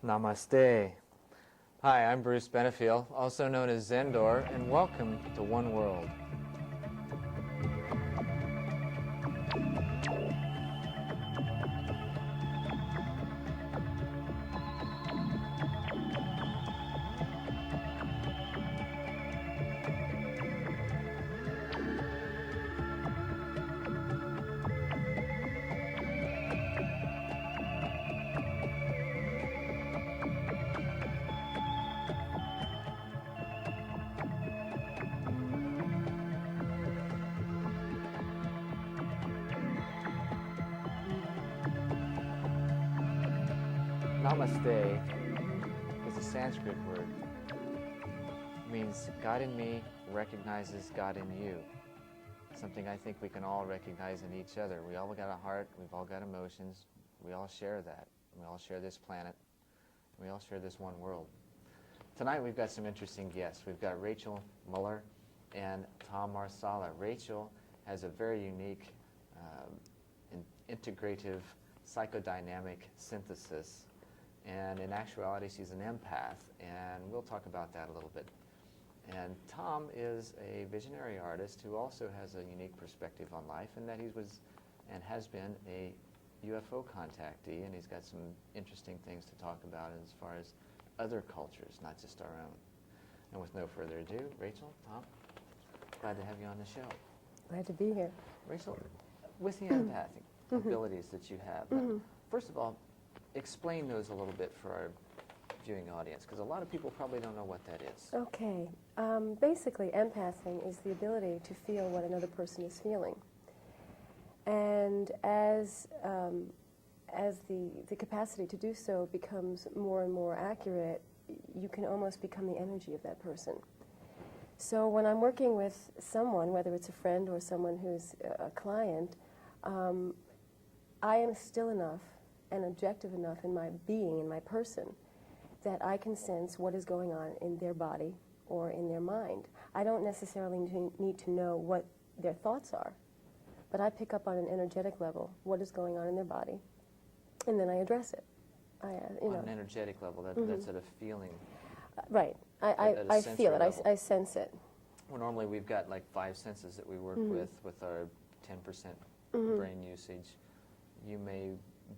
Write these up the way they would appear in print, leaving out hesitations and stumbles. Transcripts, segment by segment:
Namaste. Hi, I'm Bruce Benefiel, also known as Zendor, and welcome to One World. Namaste is a Sanskrit word. It means God in me recognizes God in you. Something I think we can all recognize in each other. We all got a heart, we've all got emotions, we all share that. We all share this planet, we all share this one world. Tonight we've got some interesting guests. We've got Rachel Mueller and Tom Marsala. Rachel has a very unique integrative psychodynamic synthesis, and in actuality she's an empath, and we'll talk about that a little bit. And Tom is a visionary artist who also has a unique perspective on life, and that he was and has been a UFO contactee, and he's got some interesting things to talk about as far as other cultures, not just our own. And with no further ado, Rachel, Tom, glad to have you on the show. Glad to be here. Rachel, with the empathic abilities that you have, first of all, explain those a little bit for our viewing audience, because a lot of people probably don't know what that is. Okay. Basically, empathing is the ability to feel what another person is feeling. And as the capacity to do so becomes more and more accurate, you can almost become the energy of that person. So when I'm working with someone, whether it's a friend or someone who's a client, I am still enough and objective enough in my being, in my person, that I can sense what is going on in their body or in their mind. I don't necessarily need to know what their thoughts are, but I pick up on an energetic level what is going on in their body, and then I address it. On an energetic level, that's at a feeling. Right. I feel it. I sense it. Well, normally we've got like 5 senses that we work with our 10% brain usage. You may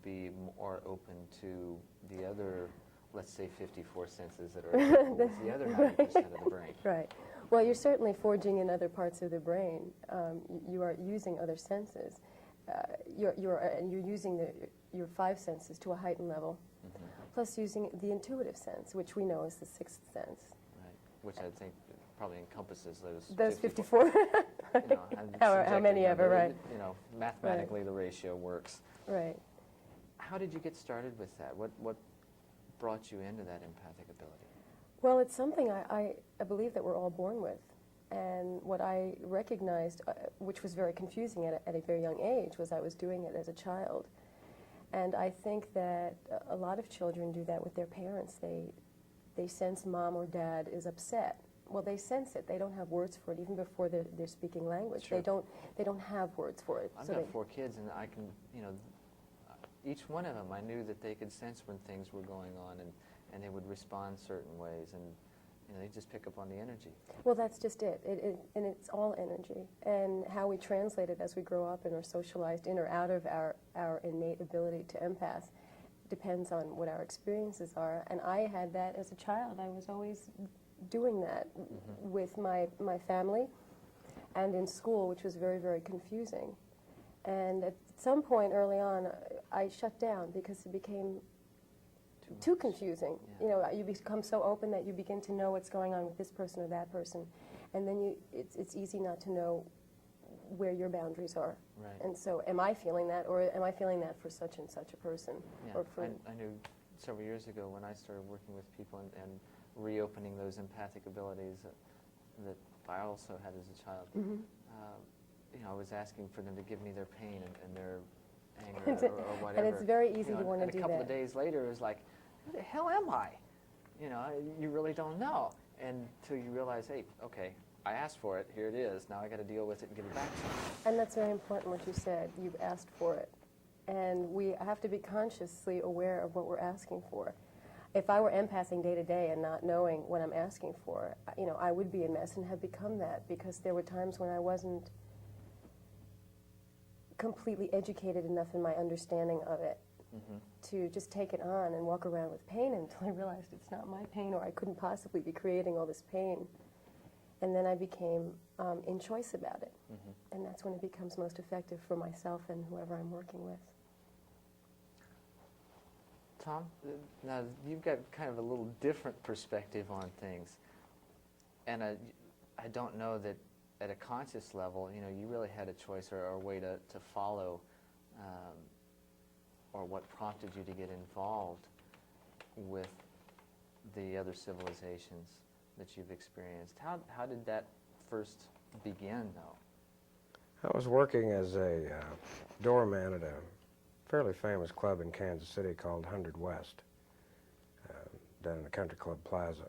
be more open to the other, let's say, 54 senses that are with the other 90% of the brain. Right. Well, you're certainly forging in other parts of the brain. You are using other senses. You're using your 5 senses to a heightened level, plus using the intuitive sense, which we know is the 6th sense. Right. Which I think probably encompasses those 54. You know, how many ever, right? You know, mathematically the ratio works. Right. How did you get started with that? What brought you into that empathic ability? Well, it's something I believe that we're all born with. And what I recognized, which was very confusing at a very young age, was I was doing it as a child. And I think that a lot of children do that with their parents. They sense mom or dad is upset. Well, they sense it. They don't have words for it, even before they're speaking language. Sure. They don't have words for it. I've got 4 kids, and I can, you know, each one of them, I knew that they could sense when things were going on, and they would respond certain ways, and you know, they just pick up on the energy. Well, that's just it. And it's all energy. And how we translate it as we grow up and are socialized in or out of our innate ability to empath depends on what our experiences are. And I had that as a child. I was always doing that with my family and in school, which was very, very confusing. And at some point early on, I shut down because it became too confusing. Yeah. You know, you become so open that you begin to know what's going on with this person or that person, and then it's easy not to know where your boundaries are. Right. And so, am I feeling that, or am I feeling that for such and such a person? Yeah. Or for I knew several years ago when I started working with people and reopening those empathic abilities that I also had as a child. You know, I was asking for them to give me their pain and their anger or whatever. And it's very easy to want to do that. And a couple of days later, it was like, who the hell am I? You know, you really don't know. Until you realize, hey, okay, I asked for it, here it is, now I got to deal with it and give it back to them. And that's very important what you said, you've asked for it. And we have to be consciously aware of what we're asking for. If I were empathing day to day and not knowing what I'm asking for, I would be a mess and have become that, because there were times when I wasn't completely educated enough in my understanding of it to just take it on and walk around with pain until I realized it's not my pain, or I couldn't possibly be creating all this pain. And then I became in choice about it. And that's when it becomes most effective for myself and whoever I'm working with. Tom, now you've got kind of a little different perspective on things, and I don't know that at a conscious level, you really had a choice or a way to follow, or what prompted you to get involved with the other civilizations that you've experienced. How did that first begin, though? I was working as a doorman at a fairly famous club in Kansas City called 100 West, down in the Country Club Plaza.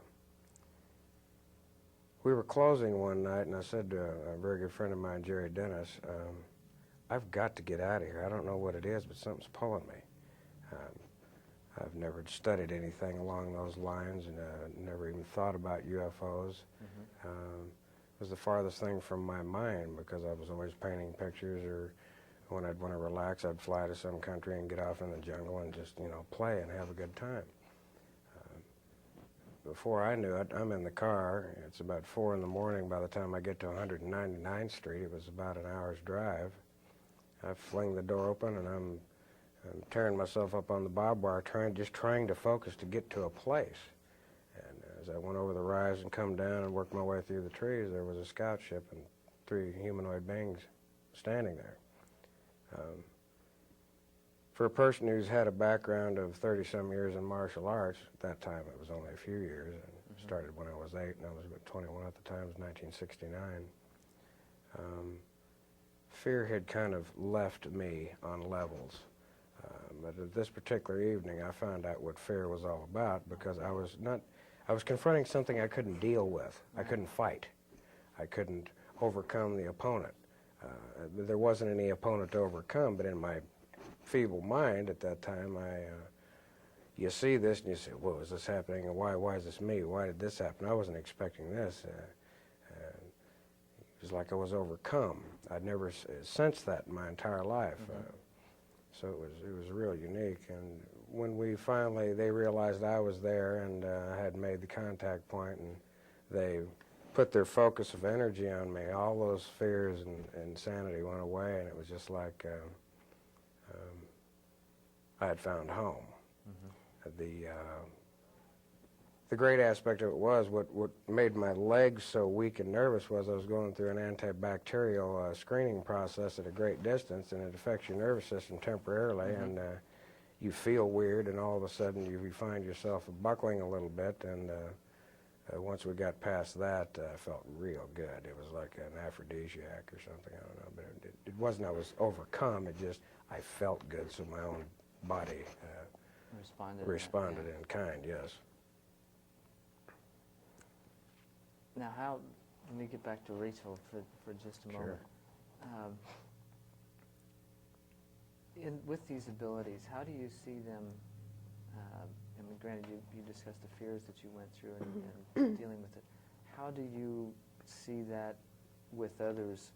We were closing one night, and I said to a very good friend of mine, Jerry Dennis, I've got to get out of here. I don't know what it is, but something's pulling me. I've never studied anything along those lines, and never even thought about UFOs. It was the farthest thing from my mind, because I was always painting pictures, or when I'd want to relax, I'd fly to some country and get off in the jungle and just, play and have a good time. Before I knew it, I'm in the car. It's about 4 in the morning by the time I get to 199th Street. It was about an hour's drive. I fling the door open, and I'm tearing myself up on the barbed wire, just trying to focus to get to a place. And as I went over the rise and come down and worked my way through the trees, there was a scout ship and 3 humanoid beings standing there. For a person who's had a background of 30-some years in martial arts, at that time it was only a few years, and started when I was 8, and I was about 21 at the time. It was 1969. Fear had kind of left me on levels. But at this particular evening, I found out what fear was all about, because I was confronting something I couldn't deal with. I couldn't fight. I couldn't overcome the opponent. There wasn't any opponent to overcome, but in my feeble mind at that time, you see this and you say, whoa, is this happening, and why is this me? Why did this happen? I wasn't expecting this. It was like I was overcome. I'd never sensed that in my entire life. So it was real unique. And when they realized I was there, and I had made the contact point, and they put their focus of energy on me, all those fears and insanity went away, and it was just like I had found home. The great aspect of it was, what made my legs so weak and nervous was I was going through an antibacterial screening process at a great distance, and it affects your nervous system temporarily, and you feel weird, and all of a sudden you find yourself buckling a little bit, and once we got past that, I felt real good. It was like an aphrodisiac or something, I don't know, but it wasn't I was overcome, I felt good, so my own body responded in kind, yes. Now, let me get back to Rachel for just a moment. With these abilities, how do you see them, I mean, granted, you discussed the fears that you went through and dealing with it. How do you see that with others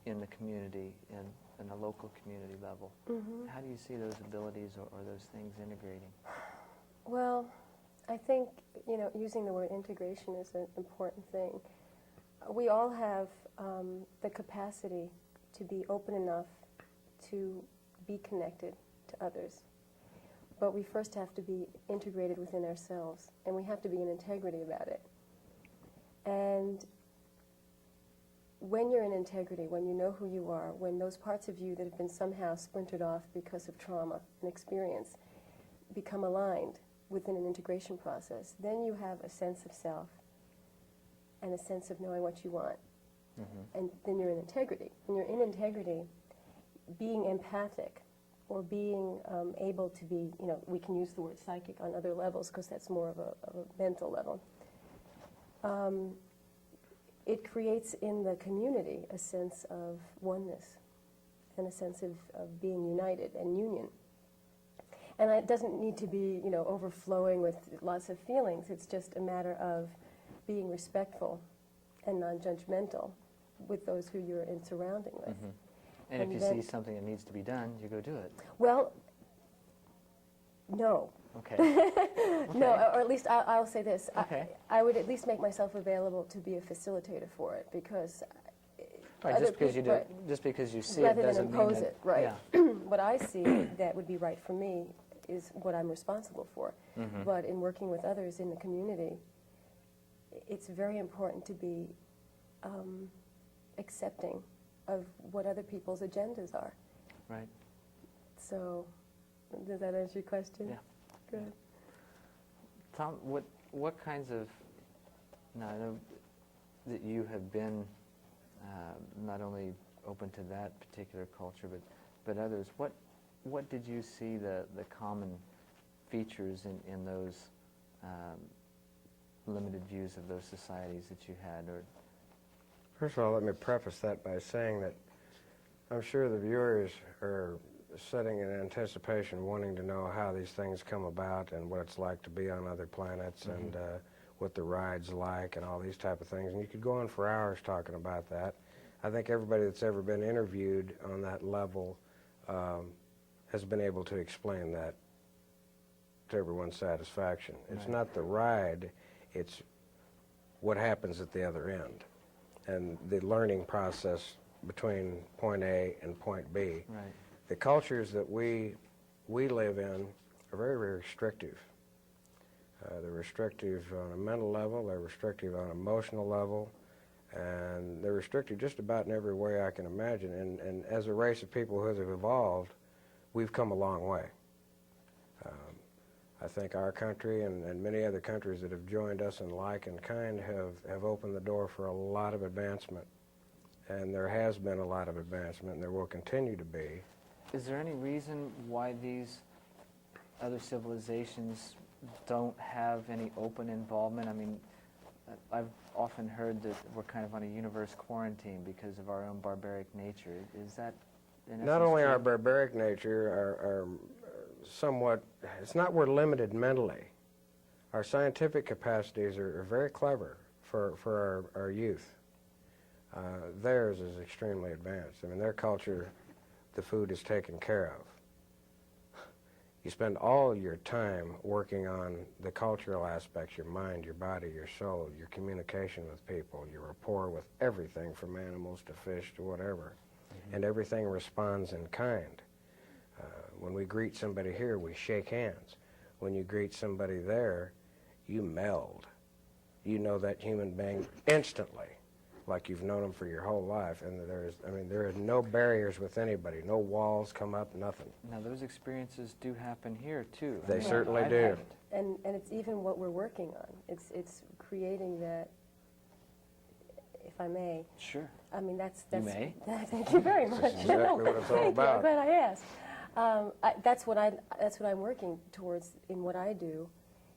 in the community, in a local community level? How do you see those abilities or those things integrating? Well, I think, using the word integration is an important thing. We all have the capacity to be open enough to be connected to others. But we first have to be integrated within ourselves, and we have to be in integrity about it. And when you're in integrity, when you know who you are, when those parts of you that have been somehow splintered off because of trauma and experience become aligned within an integration process, then you have a sense of self and a sense of knowing what you want. And then you're in integrity. When you're in integrity, being empathic or being able to be, we can use the word psychic on other levels because that's more of a mental level. It creates in the community a sense of oneness and a sense of being united and union. And it doesn't need to be, overflowing with lots of feelings. It's just a matter of being respectful and non-judgmental with those who you're in surrounding with. And if you then, see something that needs to be done, you go do it. Well, no. Okay. No, or at least I'll say this. Okay. I would at least make myself available to be a facilitator for it, because Right, other just because you do, people- just because you see rather it than doesn't mean impose that, it, right? Yeah. What I see that would be right for me is what I'm responsible for. But in working with others in the community, it's very important to be accepting of what other people's agendas are. Right. So, does that answer your question? Yeah. Good. Tom, what kinds of, now I know that you have been not only open to that particular culture, but others. What did you see the common features in those limited views of those societies that you had? Or First of all, let me preface that by saying that I'm sure the viewers are sitting in anticipation, wanting to know how these things come about and what it's like to be on other planets and what the ride's like and all these type of things. And you could go on for hours talking about that. I think everybody that's ever been interviewed on that level has been able to explain that to everyone's satisfaction. It's Right. not the ride, it's what happens at the other end and the learning process between point A and point B. right. The cultures that we live in are very, very restrictive. They're restrictive on a mental level, they're restrictive on an emotional level, and they're restrictive just about in every way I can imagine. And as a race of people who have evolved, we've come a long way. I think our country and many other countries that have joined us in like and kind have opened the door for a lot of advancement. And there has been a lot of advancement, and there will continue to be. Is there any reason why these other civilizations don't have any open involvement? I mean, I've often heard that we're kind of on a universe quarantine because of our own barbaric nature. Is that in Not essence only true? our barbaric nature, our somewhat, it's not we're limited mentally. Our scientific capacities are very clever for our youth. Theirs is extremely advanced. I mean, their culture, the food is taken care of. You spend all your time working on the cultural aspects, your mind, your body, your soul, your communication with people, your rapport with everything from animals to fish to whatever. And everything responds in kind. When we greet somebody here, we shake hands. When you greet somebody there, you meld. You know that human being instantly, like you've known them for your whole life. And there are no barriers with anybody, no walls come up, nothing. Now, those experiences do happen here, too. They certainly I've do. had it. And it's even what we're working on. It's creating that, if I may. Sure. I mean, that's You may. Thank you very much. exactly what it's all Thank you. about. I'm glad I asked. That's what I'm working towards in what I do,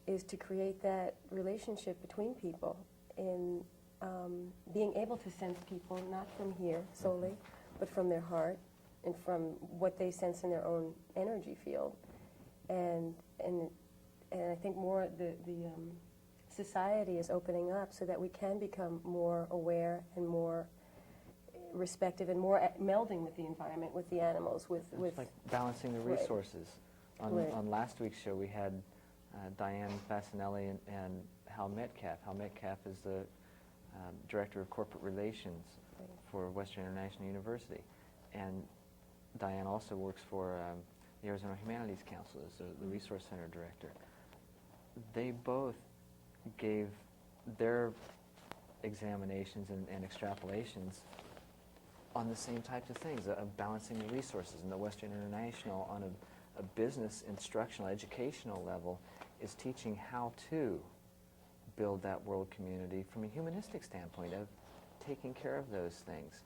is to create that relationship between people in being able to sense people not from here solely, but from their heart and from what they sense in their own energy field. And I think more the society is opening up so that we can become more aware and more respective and more melding with the environment, with the animals, with It's like balancing the Right. resources. Right. On last week's show, we had Diane Fasinelli and Hal Metcalf. Hal Metcalf is the Director of Corporate Relations Right. for Western International University. And Diane also works for the Arizona Humanities Council as the Resource Center Director. They both gave their examinations and extrapolations on the same types of things, of balancing the resources. And the Western International, on a business, instructional, educational level, is teaching how to build that world community from a humanistic standpoint of taking care of those things.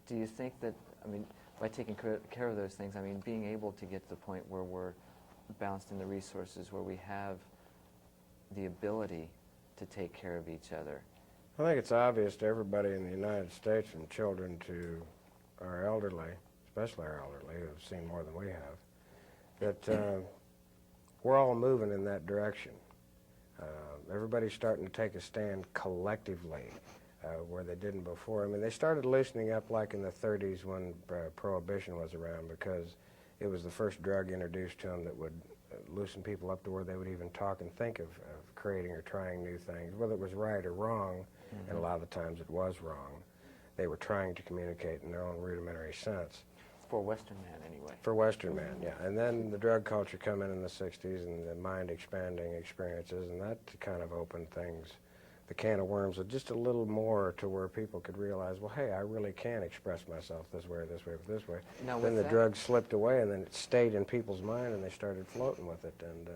Do you think that, I mean, by taking care of those things, I mean being able to get to the point where we're balanced in the resources, where we have the ability to take care of each other? I think it's obvious to everybody in the United States, from children to our elderly, especially our elderly, who have seen more than we have, that we're all moving in that direction. Everybody's starting to take a stand collectively where they didn't before. I mean, they started loosening up like in the 30s when Prohibition was around, because it was the first drug introduced to them that would loosen people up to where they would even talk and think of creating or trying new things, whether it was right or wrong, and a lot of the times it was wrong. They were trying to communicate in their own rudimentary sense. For Western man, anyway. For Western man, yeah. And then the drug culture come in the 60s and the mind-expanding experiences, and that kind of opened things, the can of worms, just a little more to where people could realize, well, hey, I really can express myself this way or this way or this way. Now, then with the drugs slipped away, and then it stayed in people's mind, and they started floating with it, and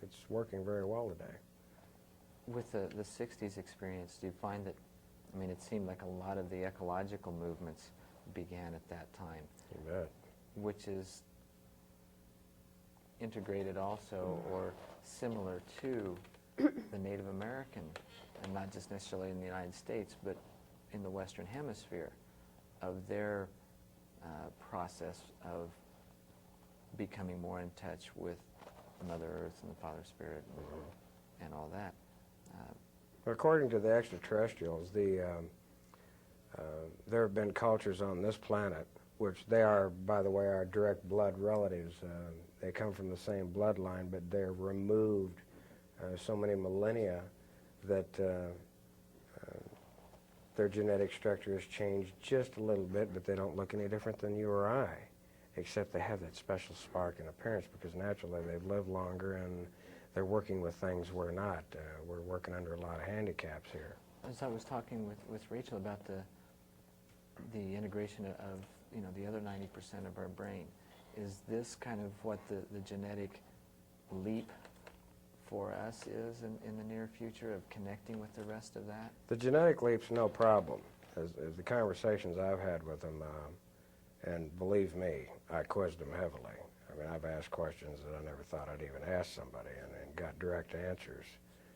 it's working very well today. With the 60s experience, do you find that, I mean, it seemed like a lot of the ecological movements began at that time, You bet. which is integrated also or similar to the Native American, and not just necessarily in the United States, but in the Western Hemisphere, of their process of becoming more in touch with Mother Earth and the Father Spirit and all that. According to the extraterrestrials, there have been cultures on this planet, which they are, by the way, our direct blood relatives. They come from the same bloodline, but they're removed so many millennia that their genetic structure has changed just a little bit, but they don't look any different than you or I, except they have that special spark in appearance, because naturally they've lived longer and they're working with things we're not. We're working under a lot of handicaps here. As I was talking with Rachel about the integration of the other 90% of our brain, is this kind of what the genetic leap for us is in the near future, of connecting with the rest of that? The genetic leap's no problem. As the conversations I've had with them, and believe me, I quizzed them heavily. I mean, I've asked questions that I never thought I'd even ask somebody, and got direct answers.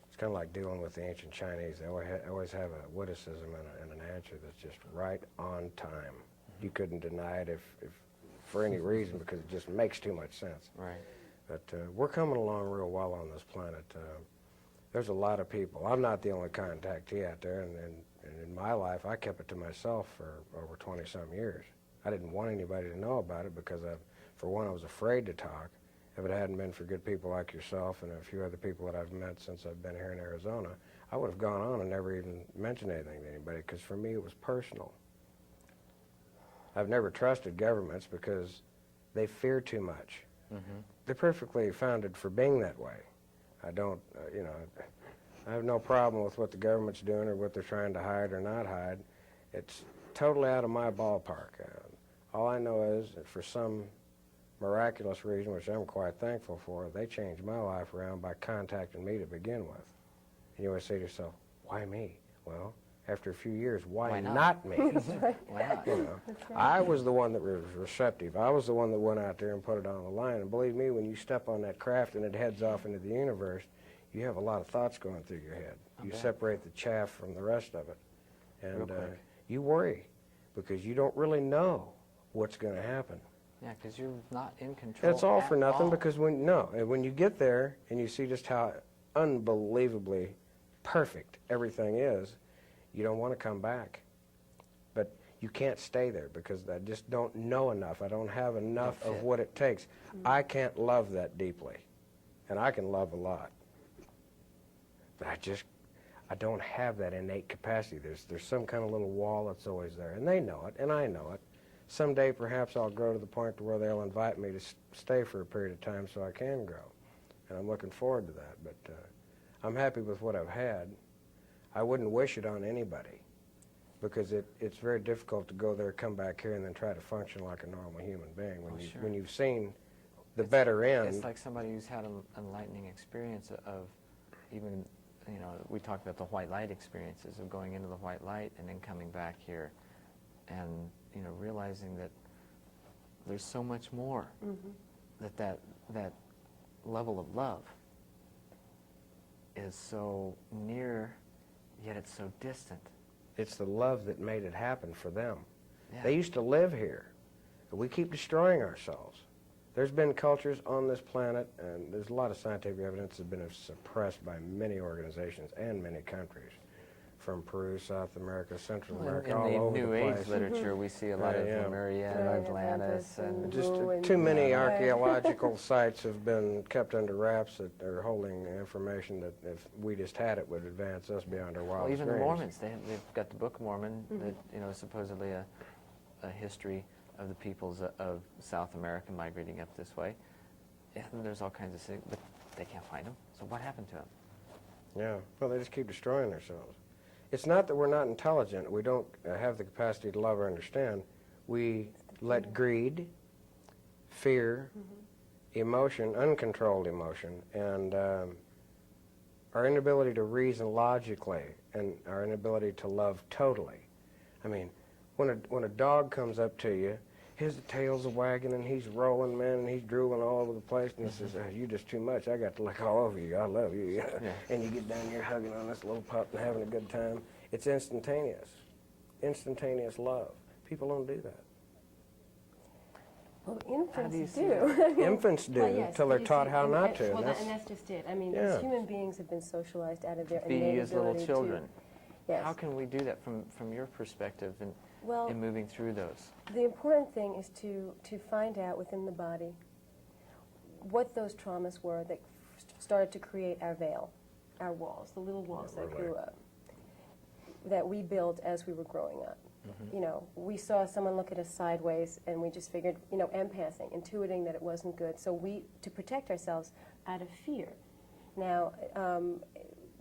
It's kind of like dealing with the ancient Chinese. They always have a witticism and an answer that's just right on time. You couldn't deny it if for any reason, because it just makes too much sense. Right. But we're coming along real well on this planet. There's a lot of people. I'm not the only contactee out there, and in my life, I kept it to myself for over 20-some years. I didn't want anybody to know about it because, for one, I was afraid to talk. If it hadn't been for good people like yourself and a few other people that I've met since I've been here in Arizona, I would have gone on and never even mentioned anything to anybody, because for me it was personal. I've never trusted governments because they fear too much. They're perfectly founded for being that way. I don't, I have no problem with what the government's doing or what they're trying to hide or not hide. It's totally out of my ballpark. All I know is that for some miraculous reason, which I'm quite thankful for, they changed my life around by contacting me to begin with. And you always say to yourself, why me? Well, after a few years, why not me? Why not? I was the one that was receptive. I was the one that went out there and put it on the line. And believe me, when you step on that craft and it heads off into the universe, you have a lot of thoughts going through your head. You separate the chaff from the rest of it. And you worry, because you don't really know what's going to happen. Yeah, because you're not in control. It's all for nothing, all. because when you get there and you see just how unbelievably perfect everything is, you don't want to come back. But you can't stay there, because I just don't know enough. I don't have enough of what it takes. I can't love that deeply, and I can love a lot. But I don't have that innate capacity. There's some kind of little wall that's always there, and they know it, and I know it. Someday, perhaps, I'll grow to the point to where they'll invite me to stay for a period of time so I can grow, and I'm looking forward to that. But I'm happy with what I've had. I wouldn't wish it on anybody, because it's very difficult to go there, come back here, and then try to function like a normal human being when you've seen the better end. It's like somebody who's had an enlightening experience of even, we talked about the white light experiences of going into the white light and then coming back here and, realizing that there's so much more, that level of love is so near, yet it's so distant. It's the love that made it happen for them. Yeah. They used to live here. We keep destroying ourselves. There's been cultures on this planet, and there's a lot of scientific evidence that's been suppressed by many organizations and many countries, from Peru, South America, Central America, all in over the New the Age place. literature, we see a lot of Yeah. Lemuria, Right, Atlantis, and Just Ruins. too many Yeah. archaeological sites have been kept under wraps that are holding information that if we just had it would advance us beyond our well, wildest even the dreams. Mormons. They've got the Book Mormon that is supposedly a history of the peoples of South America migrating up this way. And there's all kinds of things, but they can't find them. So what happened to them? Yeah, well, they just keep destroying themselves. It's not that we're not intelligent. We don't have the capacity to love or understand. We let greed, fear, emotion, uncontrolled emotion, and our inability to reason logically and our inability to love totally. I mean, when a dog comes up to you, his tail's a wagging and he's rolling, man, and he's drooling all over the place, and he says, "You're just too much. I got to lick all over you. I love you." Yeah. And you get down here hugging on this little pup and having a good time. It's instantaneous. Instantaneous love. People don't do that. Well, How do you infants see do. that? I mean, Infants do well, yes, until they're you taught see, how and- not and- to. Well, and and that's just it. I mean, Yeah. as human beings have been socialized out of their Be innate as little ability children. to. Yes. How can we do that from your perspective Well, in moving through those? the important thing is to find out within the body what those traumas were that started to create our veil, our walls, the little walls that grew up, that we built as we were growing up. You know, we saw someone look at us sideways and we just figured, you know, empathing, intuiting that it wasn't good. So to protect ourselves out of fear. Now,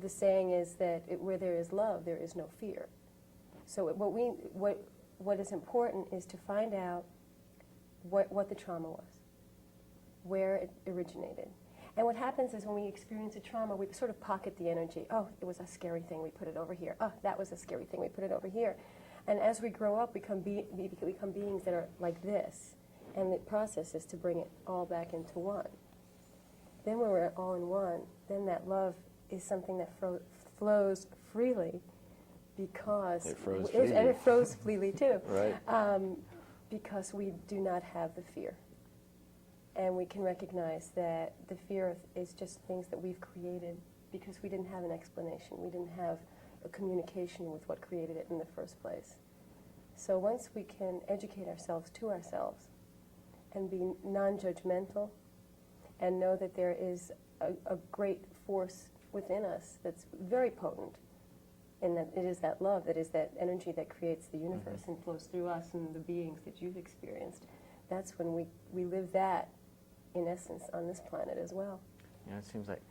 the saying is that where there is love, there is no fear. So what is important is to find out what the trauma was, where it originated. And what happens is when we experience a trauma, we sort of pocket the energy. Oh, it was a scary thing, we put it over here. Oh, that was a scary thing, we put it over here. And as we grow up, we become beings that are like this. And the process is to bring it all back into one. Then when we're all in one, then that love is something that flows freely because... It froze And freely. it flows freely too. Right. Because we do not have the fear. And we can recognize that the fear is just things that we've created because we didn't have an explanation. We didn't have a communication with what created it in the first place. So once we can educate ourselves to ourselves and be non-judgmental and know that there is a great force within us that's very potent, and that it is that love, that is that energy that creates the universe and flows through us and the beings that you've experienced, that's when we live that, in essence, on this planet as well. You know, it seems like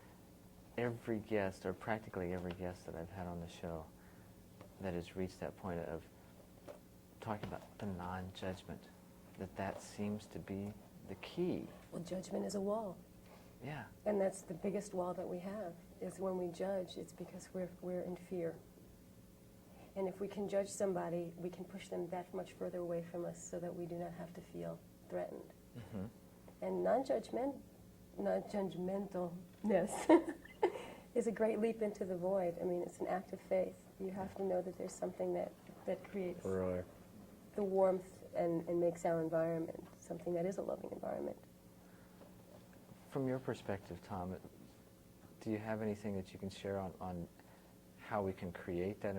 every guest, or practically every guest that I've had on the show that has reached that point of talking about the non-judgment, that seems to be the key. Well, judgment is a wall. Yeah. And that's the biggest wall that we have, is when we judge, it's because we're in fear. And if we can judge somebody, we can push them that much further away from us so that we do not have to feel threatened. And non-judgmentalness is a great leap into the void. I mean, it's an act of faith. You have to know that there's something that creates Really. the warmth and makes our environment something that is a loving environment. From your perspective, Tom, do you have anything that you can share on how we can create that?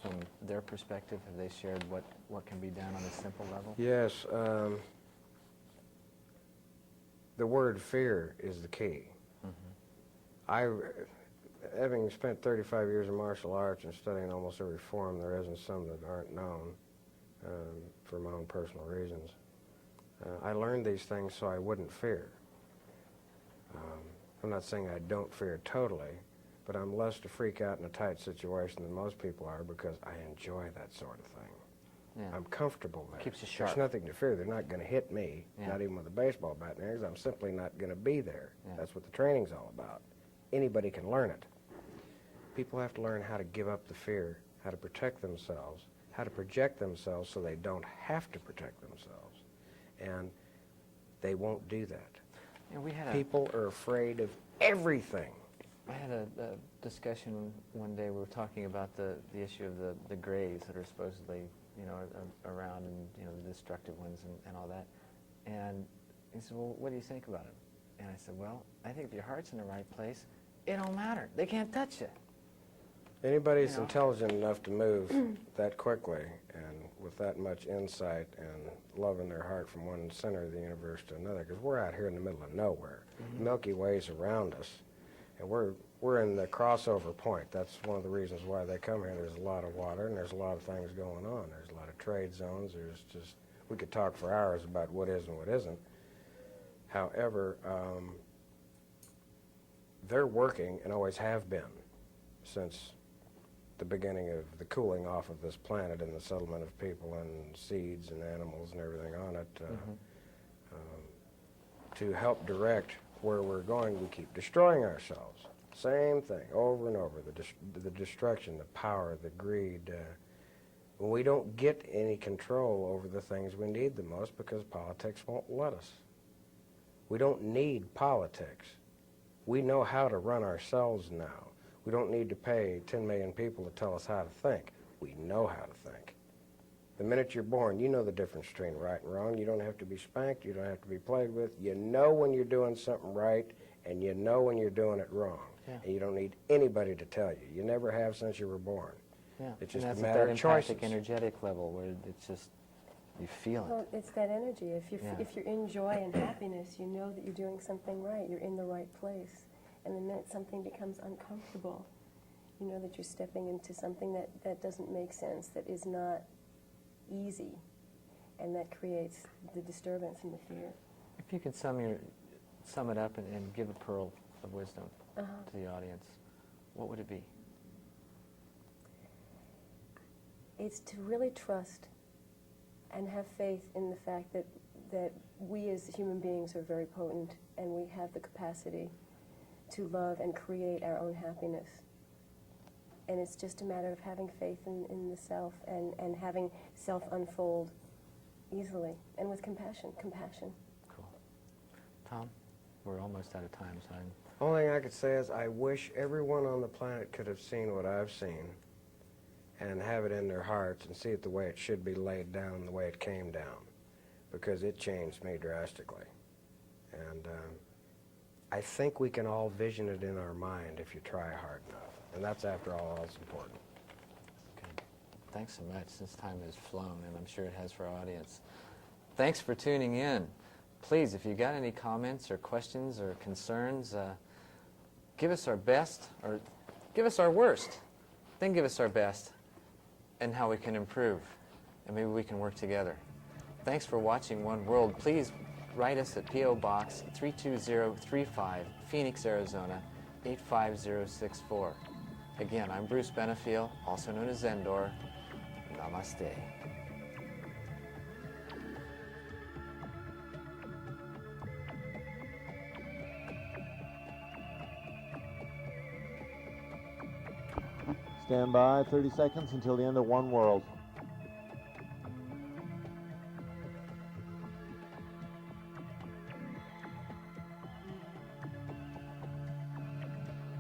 From their perspective, have they shared what can be done on a simple level? Yes. The word fear is the key. Having spent 35 years in martial arts and studying almost every form there is and some that aren't known for my own personal reasons, I learned these things so I wouldn't fear. I'm not saying I don't fear totally, but I'm less to freak out in a tight situation than most people are because I enjoy that sort of thing. Yeah. I'm comfortable there. Keeps you sharp. There's nothing to fear. They're not going to hit me, Yeah. not even with a baseball bat in their ears. I'm simply not going to be there. Yeah. That's what the training's all about. Anybody can learn it. People have to learn how to give up the fear, how to protect themselves, how to project themselves so they don't have to protect themselves. And they won't do that. Yeah, we had People are afraid of everything. I had a discussion one day. We were talking about the issue of the grays that are supposedly, around, and the destructive ones and all that. And He said, well, what do you think about it? And I said, well, I think if your heart's in the right place, it don't matter. They can't touch you. Anybody You that's know. intelligent enough to move that quickly and with that much insight and love in their heart from one center of the universe to another, because we're out here in the middle of nowhere. The Milky Way's around us, and we're in the crossover point. That's one of the reasons why they come here. There's a lot of water, and there's a lot of things going on. There's a lot of trade zones. There's just, we could talk for hours about what is and what isn't. However, they're working and always have been since the beginning of the cooling off of this planet and the settlement of people and seeds and animals and everything on it to help direct where we're going. We keep destroying ourselves. Same thing over and over, the destruction, the power, the greed. We don't get any control over the things we need the most because politics won't let us. We don't need politics. We know how to run ourselves now. We don't need to pay 10 million people to tell us how to think. We know how to think. The minute you're born, you know the difference between right and wrong. You don't have to be spanked. You don't have to be played with. You know when you're doing something right, and you know when you're doing it wrong. Yeah. And you don't need anybody to tell you. You never have since you were born. Yeah. It's And just that's a at matter that of choices. empathic, energetic level where it's just, you feel Well, it. it's that energy. Yeah. If you're in joy and happiness, you know that you're doing something right. You're in the right place. And the minute something becomes uncomfortable, you know that you're stepping into something that doesn't make sense, that is not easy, and that creates the disturbance and the fear. If you could sum it up and give a pearl of wisdom to the audience, what would it be? It's to really trust and have faith in the fact that we as human beings are very potent, and we have the capacity to love and create our own happiness. And it's just a matter of having faith in the self and having self unfold easily and with compassion. Cool. Tom, we're almost out of time, so Only thing I could say is I wish everyone on the planet could have seen what I've seen and have it in their hearts and see it the way it should be laid down and the way it came down, because it changed me drastically. And I think we can all vision it in our mind if you try hard enough. And that's, after all, that's important. good. Thanks so much. This time has flown, and I'm sure it has for our audience. Thanks for tuning in. Please, if you got any comments or questions or concerns, give us our best, or give us our worst, then give us our best, and how we can improve, and maybe we can work together. Thanks for watching One World. Please write us at P.O. Box 32035, Phoenix, Arizona 85064. Again, I'm Bruce Benefiel, also known as Zendor. Namaste. Stand by, 30 seconds until the end of One World.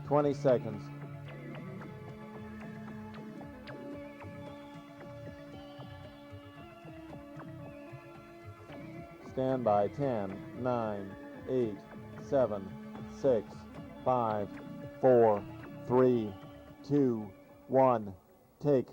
Twenty seconds. Stand by. 10, 9, 8, 7, 6, 5, 4, 3, 2, 1. Take.